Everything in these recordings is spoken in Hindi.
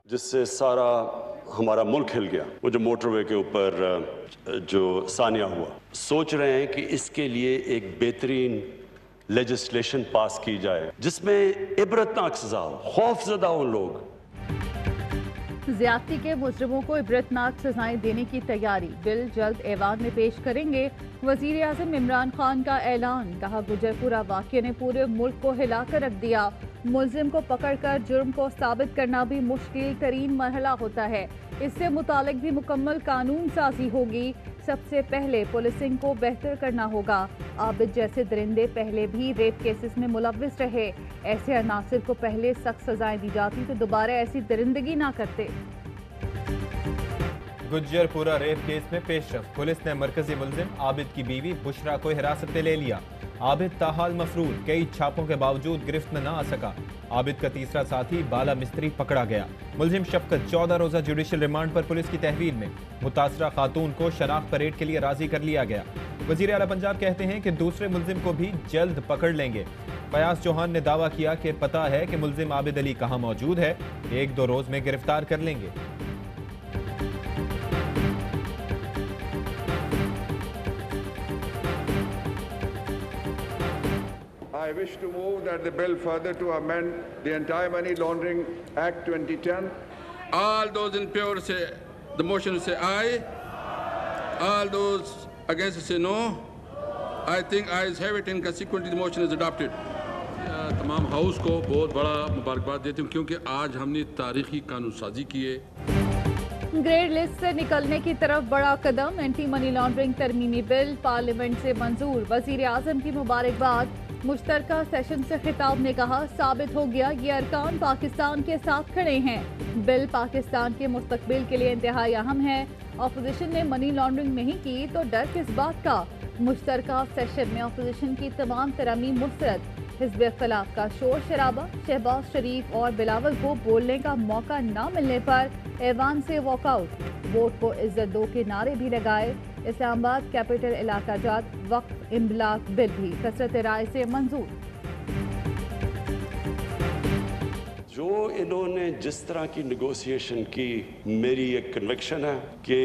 जिससे सारा हमारा मुल्क हिल गया। वो जो मोटरवे के ऊपर जो सानिया हुआ, सोच रहे हैं कि इसके लिए एक बेहतरीन लेजिस्लेशन पास की जाए जिसमें इबरतनाक सजा हो, खौफजदा हो लोग। ज्यादती के मुजरिमों को इबरतनाक सजाएं देने की तैयारी, बिल जल्द ऐवान में पेश करेंगे। वजीर आजम इमरान खान का ऐलान, कहा गुजरपुरा वाक़ये ने पूरे मुल्क को हिलाकर रख दिया। मुलजिम को पकड़कर जुर्म को साबित करना भी मुश्किल तरीन मरहला होता है। इससे मुतालिक भी मुकम्मल कानून साजी होगी। सबसे पहले पुलिसिंग को बेहतर करना होगा। आबिद जैसे दरिंदे पहले भी रेप केसेस में मुलव्विस रहे। ऐसे अनासिर को पहले सख्त सजाएं दी जाती तो दोबारा ऐसी दरिंदगी ना करते। गुज्जरपुरा रेप केस में पेशरफ, पुलिस ने मरकजी मुलजिम आबिद की बीवी बुशरा को हिरासत में ले लिया। आबिद ताहाल मफरूर, कई छापों के बावजूद गिरफ्त में न आ सका। आबिद का तीसरा साथी बाला मिस्त्री पकड़ा गया। मुलजिम शफकत 14 रोजा जुडिशल रिमांड पर पुलिस की तहवील में। मुतासरा खातून को शनाख्त परेड के लिए राजी कर लिया गया। वजीर आला पंजाब कहते हैं कि दूसरे मुलजिम को भी जल्द पकड़ लेंगे। फयाज चौहान ने दावा किया कि पता है कि मुलजिम आबिद अली कहाँ मौजूद है, 1-2 रोज में गिरफ्तार कर लेंगे। I wish to move that the bill further to amend the entire Money Laundering Act 2010. All those in favor say the motion say aye. All those against say no. I think ayes have it and consequently the motion is adopted. तमाम हाउस को बहुत बड़ा मुबारकबाद देती हूँ क्योंकि आज हमने तारीखी कानून साजी की है। ग्रेड लिस्ट से निकलने की तरफ बड़ा कदम, एंटी मनी लॉन्ड्रिंग तरमीमी बिल पार्लियामेंट से मंजूर। वजीर आजम की मुबारकबाद। मुश्तरका सेशन से खिताब ने कहा, साबित हो गया ये अरकान पाकिस्तान के साथ खड़े हैं। बिल पाकिस्तान के मुस्तकबिल के लिए इंतहाई अहम है। अपोजिशन ने मनी लॉन्ड्रिंग नहीं की तो डर किस बात का। मुश्तरका सेशन में अपोजिशन की तमाम तरमीम मुस्तरद। हिज़्ब इख्तिलाफ का शोर शराबा, शहबाज शरीफ और बिलावल को बोलने का मौका न मिलने पर ऐवान से वॉकआउट। वोट को इज्जत दो के नारे भी लगाए। इस्लामाबाद कैपिटल इलाका जात वक्फ इम्बलाक बिल भी कसरत राय से मंजूर। जो इन्होंने जिस तरह की नेगोशिएशन की, मेरी एक कन्विक्शन है कि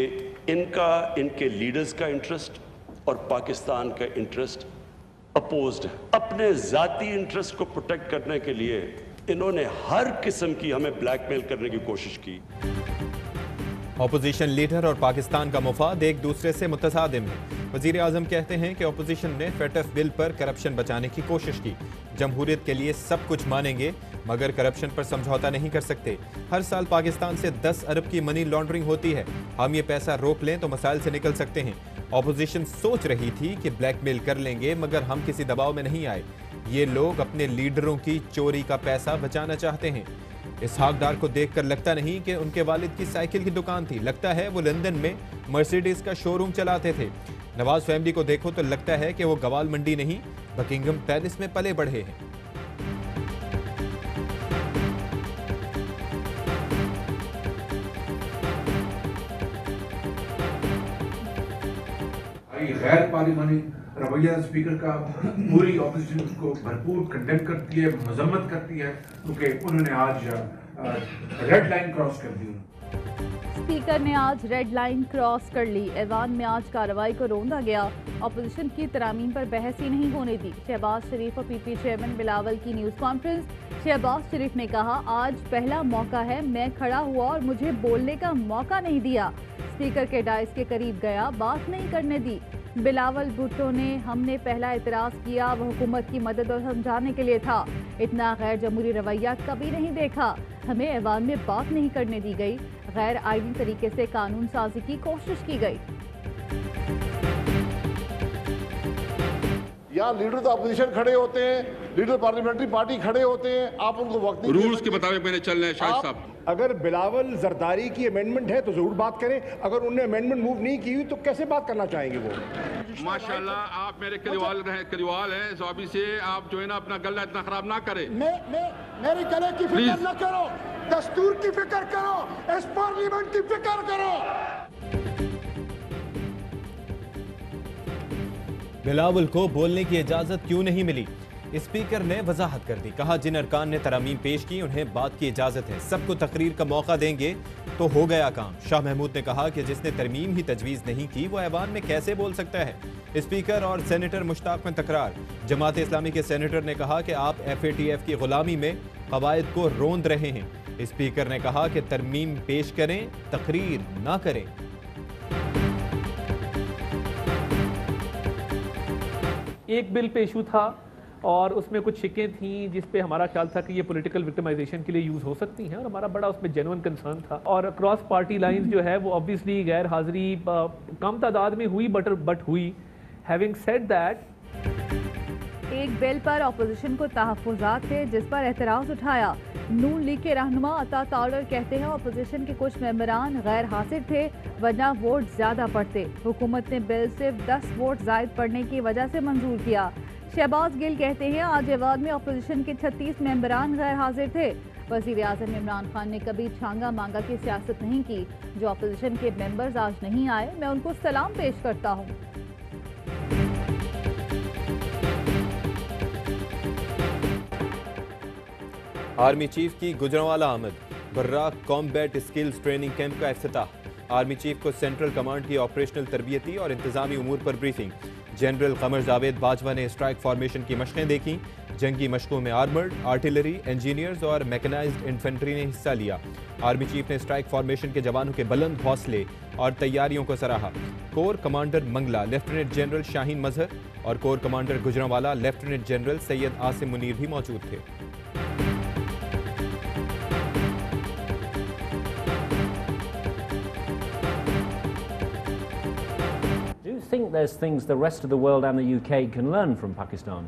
इनके लीडर्स का इंटरेस्ट और पाकिस्तान का इंटरेस्ट अपोज्ड है। अपने जाती इंटरेस्ट को प्रोटेक्ट करने के लिए इन्होंने हर किस्म की हमें ब्लैकमेल करने की कोशिश की। अपोजिशन लीडर और पाकिस्तान का मुफाद एक दूसरे से मुतसादिम है। वजीर आजम कहते हैं कि अपोजिशन ने फेटफ बिल पर करप्शन बचाने की कोशिश की। जमहूरियत के लिए सब कुछ मानेंगे मगर करप्शन पर समझौता नहीं कर सकते। हर साल पाकिस्तान से 10 अरब की मनी लॉन्ड्रिंग होती है। हम ये पैसा रोक लें तो मसाइल से निकल सकते हैं। अपोजिशन सोच रही थी कि ब्लैकमेल कर लेंगे मगर हम किसी दबाव में नहीं आए। ये लोग अपने लीडरों की चोरी का पैसा बचाना चाहते हैं। इसहाक डार को देखकर लगता नहीं कि उनके वालिद की साइकिल की दुकान थी, लगता है वो लंदन में मर्सिडीज का शोरूम चलाते थे। नवाज फैमिली को देखो तो लगता है कि वो गवाल मंडी नहीं बकिंगम पैलेस में पले बढ़े हैं। गैर पार्लिमानी रवैया स्पीकर का पूरी ऑपोजिशन को भरपूर कंडेम करती है, मजम्मत करती है क्योंकि उन्होंने आज रेड लाइन क्रॉस कर दी। स्पीकर ने आज रेड लाइन क्रॉस कर ली। ऐवान में आज कार्रवाई को रोंदा गया। अपोजिशन की तरामीम पर बहस ही नहीं होने दी। शहबाज शरीफ और पीपी चेयरमैन बिलावल की न्यूज़ कॉन्फ्रेंस। शहबाज शरीफ ने कहा, आज पहला मौका है, मैं खड़ा हुआ और मुझे बोलने का मौका नहीं दिया। स्पीकर के डाइस के करीब गया, बात नहीं करने दी। बिलावल भुट्टो ने, हमने पहला एतराज़ किया वो हुकूमत की मदद और समझाने के लिए था। इतना गैर जमहूरी रवैया कभी नहीं देखा। हमें ऐवान में बात नहीं करने दी गई। गैर आईनी तरीके से कानून साजी की कोशिश की गई। यहाँ लीडर तो अपोजिशन खड़े होते हैं, लीडर पार्लियामेंट्री पार्टी खड़े होते हैं, आप उनको वक्त नहीं रूल्स के मुताबिक मैंने चलना है। शाहिद साहब, अगर बिलावल जरदारी की अमेंडमेंट है तो जरूर बात करें। अगर उन्होंने अमेंडमेंट मूव नहीं की हुई तो कैसे बात करना चाहेंगे वो? माशाल्लाह आप मेरे कलीवाल हैं, तो अभी से आप जो है ना अपना गला इतना खराब ना करें। मेरे गले की फिक्र न करो, दस्तूर की फिक्र करो, इस पार्लियामेंट की फिक्र करो। बिलावल को बोलने की इजाजत क्यों नहीं मिली? स्पीकर ने वजाहत कर दी, कहा जिन अरकान ने तरामीम पेश की उन्हें बात की इजाजत है, सबको तकरीर का मौका देंगे तो हो गया काम। शाह महमूद ने कहा कि जिसने तरमीम ही तजवीज़ नहीं की वो ऐवान में कैसे बोल सकता है। स्पीकर और सेनेटर मुश्ताक में तकरार। जमात इस्लामी के सेनेटर ने कहा कि आप FATF की गुलामी में कवायद को रोंद रहे हैं। स्पीकर ने कहा कि तरमीम पेश करें, तकरीर ना करें। एक बिल पेश था और उसमें कुछ शिकें थी जिस पे हमारा ख्याल था कि ये पॉलिटिकल विक्टिमाइजेशन के लिए यूज़ हो सकती हैं और हमारा बड़ा उसमें जेन्युइन कंसर्न था। और क्रॉस पार्टी लाइंस जो है वो ऑब्वियसली गैर हाजिरी कम तादाद में हुई बट हुई। हैविंग सेड दैट, एक बिल पर अपोजिशन को तहफ़्फ़ुज़ात थे जिस पर एतराज़ उठाया। नून लीग के रहनुमा अता तालर कहते हैं अपोजिशन के कुछ मेंबरान गैर हाजिर थे वरना वोट ज़्यादा पड़ते। हुकूमत ने बिल सिर्फ 10 वोट ज़ायद पड़ने की वजह से मंजूर किया। शहबाज गिल कहते हैं आज एवाद में अपोजिशन के 36 मेंबरान गैर हाजिर थे। वज़ीर आज़म इमरान खान ने कभी छांगा मांगा की सियासत नहीं की। जो अपोजिशन के मेंबर्स आज नहीं आए मैं उनको सलाम पेश करता हूँ। आर्मी चीफ की गुजरांवाला आमद। बर्राक कॉम्बैट स्किल्स ट्रेनिंग कैंप का इफ्तिताह। आर्मी चीफ को सेंट्रल कमांड की ऑपरेशनल तरबियती और इंतजामी उमूर पर ब्रीफिंग। जनरल कमर जावेद बाजवा ने स्ट्राइक फॉर्मेशन की मशकें देखी। जंगी मशकों में आर्मर्ड, आर्टिलरी, इंजीनियर्स और मैकेनाइज्ड इन्फेंट्री ने हिस्सा लिया। आर्मी चीफ ने स्ट्राइक फॉर्मेशन के जवानों के बुलंद हौसले और तैयारियों को सराहा। Corps commander Mangla lieutenant general Shaheen Mazhar और corps commander Gujranwala lieutenant general Syed Asim Munir भी मौजूद थे। I think there's things the rest of the world and the UK can learn from Pakistan.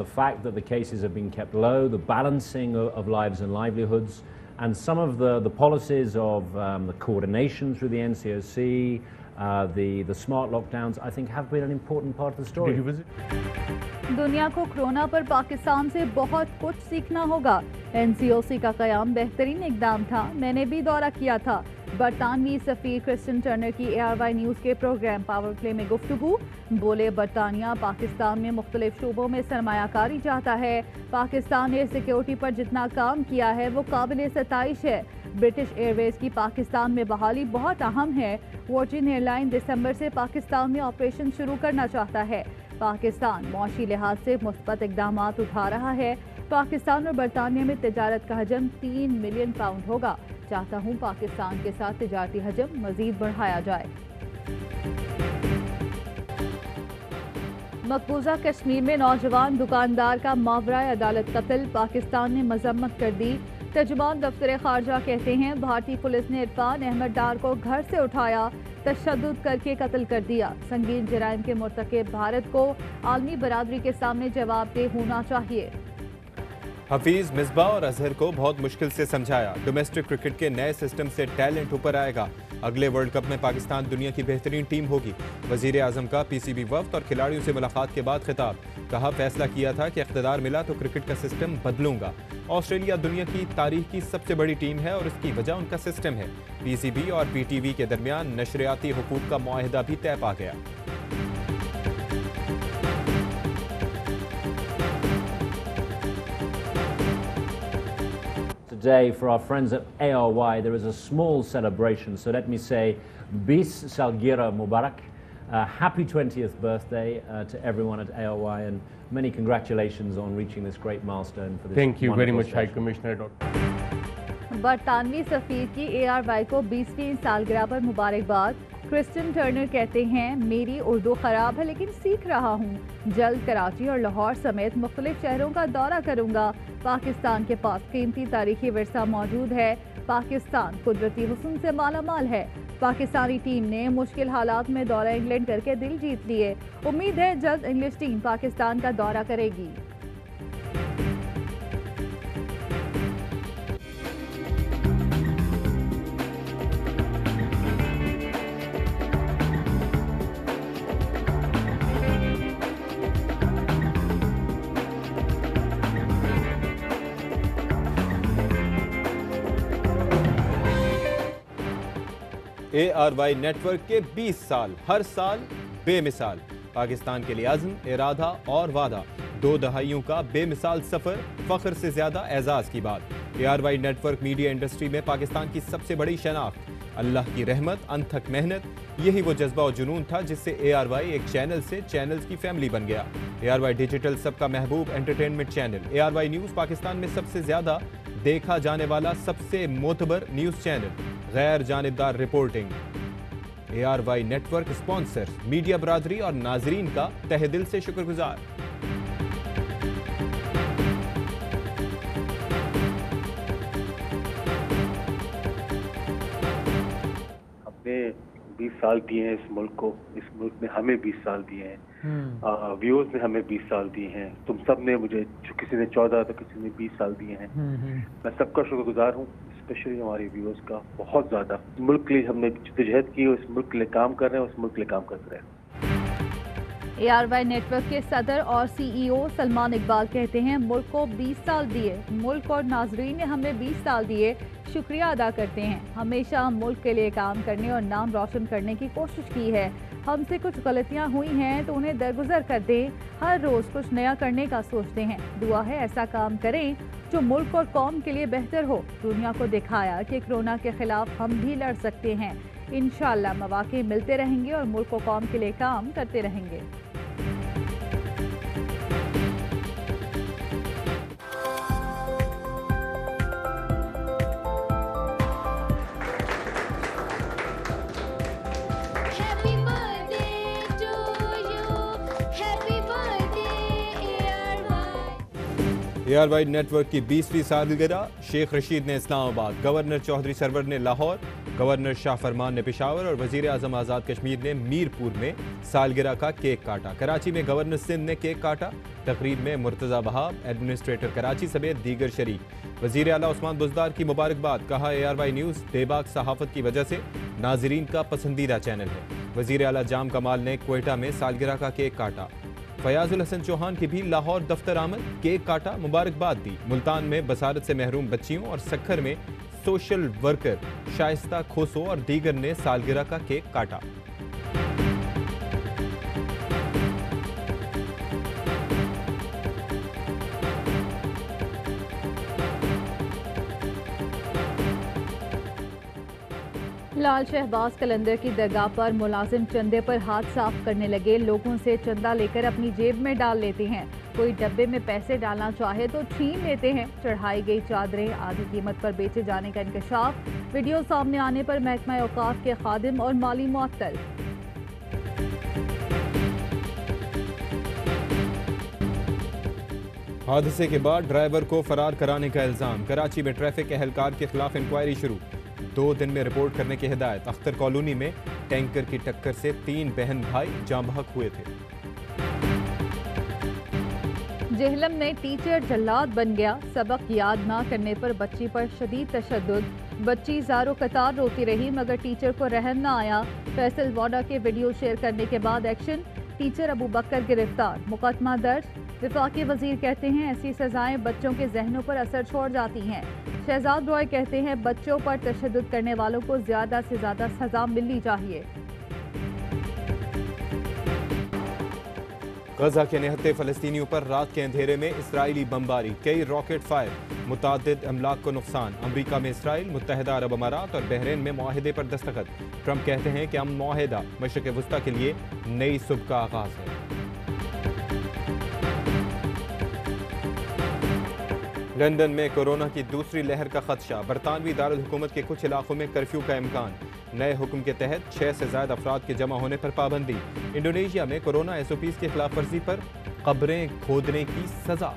The fact that the cases have been kept low, the balancing of lives and livelihoods, and some of the policies of the coordination through the NCOC, the smart lockdowns, I think have been an important part of the story. Did you visit? दुनिया को कोरोना पर पाकिस्तान से बहुत कुछ सीखना होगा। NCOC का क़याम बेहतरीन इक़दाम था, मैंने भी दौरा किया था। बरतानवी सफ़ीर क्रिस्टन टर्नर की ARY न्यूज़ के प्रोग्राम पावर प्ले में गुफ्तगू। बोले बरतानिया पाकिस्तान में मुख्तलिफ शोबों में सरमायाकारी चाहता है। पाकिस्तान ने सिक्योरिटी पर जितना काम किया है वो काबिल सताइश है। ब्रिटिश एयरवेज की पाकिस्तान में बहाली बहुत अहम है। वर्जिन एयरलाइन दिसंबर से पाकिस्तान में ऑपरेशन शुरू करना चाहता है। पाकिस्तान मौशी लिहाज से मुस्बत इक़दामात उठा रहा है। पाकिस्तान और बरतानिया में तिजारत का हजम 3 मिलियन पाउंड होगा। चाहता हूँ पाकिस्तान के साथ तिजारती हजम मजीद बढ़ाया जाए। मकबूजा कश्मीर में नौजवान दुकानदार का मावराए अदालत कत्ल, पाकिस्तान ने मजम्मत कर दी। तर्जुमान दफ्तर खारजा कहते हैं भारतीय पुलिस ने इरफान अहमद डार को घर से उठाया, तशद्दुद करके कत्ल कर दिया। संगीन जराइम के मुर्तकिब भारत को आलमी बरादरी के सामने जवाबदेह होना चाहिए। हफीज, मिसबा और अजहर को बहुत मुश्किल से समझाया। डोमेस्टिक क्रिकेट के नए सिस्टम से टैलेंट ऊपर आएगा। अगले वर्ल्ड कप में पाकिस्तान दुनिया की बेहतरीन टीम होगी। वजीर आजम का PCB वफ्द और खिलाड़ियों से मुलाकात के बाद खिताब। कहा फैसला किया था कि इख्तिदार मिला तो क्रिकेट का सिस्टम बदलूंगा। ऑस्ट्रेलिया दुनिया की तारीख की सबसे बड़ी टीम है और इसकी वजह उनका सिस्टम है। PCB और PTV के दरमियान नशरियाती हुकूक का मुआहिदा भी तय पा गया। Today, for our friends at ARY, there is a small celebration. So let me say, Bis Salgira Mubarak. Happy 20th birthday to everyone at ARY, and many congratulations on reaching this great milestone for this. Thank you very much, High session. Commissioner. बरतानवी सफ़ीर की ARY को 20वीं सालगिरह पर मुबारकबाद। क्रिस्टन टर्नर कहते हैं मेरी उर्दू ख़राब है लेकिन सीख रहा हूँ। जल्द कराची और लाहौर समेत मुख्तलिफ शहरों का दौरा करूँगा। पाकिस्तान के पास कीमती तारीखी विरसा मौजूद है। पाकिस्तान कुदरती हुस्न से मालामाल है। पाकिस्तानी टीम ने मुश्किल हालात में दौरा इंग्लैंड करके दिल जीत लिए। उम्मीद है जल्द इंग्लिश टीम पाकिस्तान का दौरा करेगी। ARY नेटवर्क के 20 साल, हर साल बेमिसाल। पाकिस्तान के लिए अज़्म, इरादा और वादा 2 दहाइयों का बेमिसाल सफर, फख्र से ज्यादा एजाज की बात। ARY नेटवर्क मीडिया इंडस्ट्री में पाकिस्तान की सबसे बड़ी शनाख्त, अल्लाह की रहमत, अनथक मेहनत, यही वो जज्बा और जुनून था जिससे ARY एक चैनल से चैनल्स की फैमिली बन गया। ARY डिजिटल सबका महबूब entertainment channel. ARY news Pakistan में सबसे ज्यादा देखा जाने वाला सबसे मोतबर न्यूज़ चैनल, गैर जानिबदार reporting. ARY network sponsor, media बरादरी और नाजरीन का तहे दिल से शुक्रगुजार। हमने 20 साल दिए हैं इस मुल्क को, इस मुल्क ने हमें 20 साल दिए हैं, व्यूअर्स ने हमें 20 साल दिए हैं, तुम सब ने मुझे, जो किसी ने 14 तो किसी ने 20 साल दिए हैं। मैं सबका शुक्रगुजार हूँ, स्पेशली हमारे व्यूअर्स का बहुत ज़्यादा। इस मुल्क के लिए हमने जद्दोजहद की, इस मुल्क के लिए काम कर रहे हैं, उस मुल्क के लिए काम करते रहे। ARY नेटवर्क के सदर और CEO सलमान इकबाल कहते हैं, मुल्क को 20 साल दिए, मुल्क और नाजरीन ने हमें 20 साल दिए, शुक्रिया अदा करते हैं। हमेशा मुल्क के लिए काम करने और नाम रोशन करने की कोशिश की है। हमसे कुछ गलतियां हुई हैं तो उन्हें दरगुजर कर दें, हर रोज़ कुछ नया करने का सोचते हैं। दुआ है ऐसा काम करें जो मुल्क और कौम के लिए बेहतर हो। दुनिया को दिखाया कि कोरोना के खिलाफ हम भी लड़ सकते हैं। इंशाअल्लाह मौके मिलते रहेंगे और मुल्क और कौम के लिए काम करते रहेंगे। ARY नेटवर्क की 20वीं सालगिरह, शेख रशीद ने इस्लामाबाद, गवर्नर चौधरी सरवर ने लाहौर, गवर्नर शाह फरमान ने पेशावर और वजीर आजम आज़ाद कश्मीर ने मीरपुर में सालगिरह का केक काटा। कराची में गवर्नर सिंध ने केक काटा। तकरीब में मुर्तज़ा वहाब, एडमिनिस्ट्रेटर कराची समेत दीगर शरीक। वजीर आला उस्मान बुज़दार की मुबारकबाद, कहा ARY न्यूज़ बेबाक सहाफ़त की वजह से नाजरीन का पसंदीदा चैनल है। वजीर आला जाम कमाल ने क्वेटा में सालगिरह का केक काटा। फयाजुल हसन चौहान की भी लाहौर दफ्तर आमद, केक काटा, मुबारकबाद दी। मुल्तान में बसारत से महरूम बच्चियों और सक्खर में सोशल वर्कर शाइस्ता खोसो और दीगर ने सालगिरह का केक काटा। लाल शहबाज कलंदर की दरगाह पर मुलाजिम चंदे पर हाथ साफ करने लगे। लोगों से चंदा लेकर अपनी जेब में डाल लेते हैं। कोई डब्बे में पैसे डालना चाहे तो छीन लेते हैं। चढ़ाई गई चादरें आधी कीमत पर बेचे जाने का इंकशाफ। वीडियो सामने आने पर महकमा औकाफ के खादिम और माली मुअत्तल। हादसे के बाद ड्राइवर को फरार कराने का इल्जाम। कराची में ट्रैफिक एहलकार के खिलाफ इंक्वायरी शुरू, 2 दिन में रिपोर्ट करने की हिदायत। अख्तर कॉलोनी में टैंकर की टक्कर से 3 बहन भाई जाँ बहक हुए थे। जेहलम में टीचर जल्लाद बन गया। सबक याद ना करने पर बच्ची पर शदीद तशद्दुद। बच्ची ज़ारो कतार रोती रही मगर टीचर को रहम ना आया। फैसल वाडा के वीडियो शेयर करने के बाद एक्शन, टीचर अबू बकर गिरफ्तार, मुकदमा दर्ज। विफाकी वजीर कहते हैं ऐसी सजाएं बच्चों के जहनों पर असर छोड़ जाती हैं। शहजाद रॉय कहते हैं बच्चों पर तशद्दुद करने वालों को ज्यादा से ज्यादा सजा मिलनी चाहिए। गजा के निहत्ते फलस्तीनियों पर रात के अंधेरे में इसराइली बमबारी, कई रॉकेट फायर, मुतादिद अमलाक को नुकसान। अमरीका में इसराइल, मुत्तहिदा अरब अमारात और बहरीन में मुआहिदे पर दस्तखत। ट्रंप कहते हैं कि अमन मुआहिदा मशरिक़ वस्ता के लिए नई सुबह का आगाज है। लंदन में कोरोना की दूसरी लहर का खदशा, बरतानवी दारुल हुकूमत के कुछ इलाकों में कर्फ्यू का इम्कान। नए हुक्म के तहत 6 से ज्यादा अफराद के जमा होने पर पाबंदी। इंडोनेशिया में कोरोना SOPs की खिलाफ वर्जी पर कब्रें खोदने की सजा।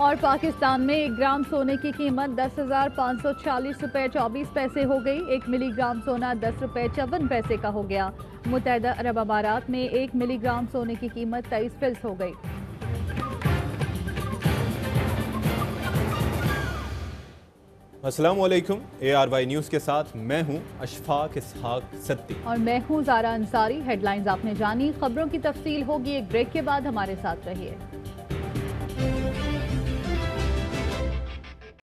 और पाकिस्तान में 1 ग्राम सोने की कीमत 10,540 रुपये 24 पैसे हो गई। 1 मिलीग्राम सोना 10 रुपये 54 पैसे का हो गया। मुत्तहिदा अरब अमारात में 1 मिलीग्राम सोने की कीमत 23 फिल्स हो गई। अस्सलाम वालेकुम। ARY न्यूज़ के साथ मैं हूं अशफाक इसहाक सत्ती और मैं हूं ज़ारा अंसारी। हेडलाइंस आपने जानी, खबरों की तफसील होगी एक ब्रेक के बाद। हमारे साथ रहिए।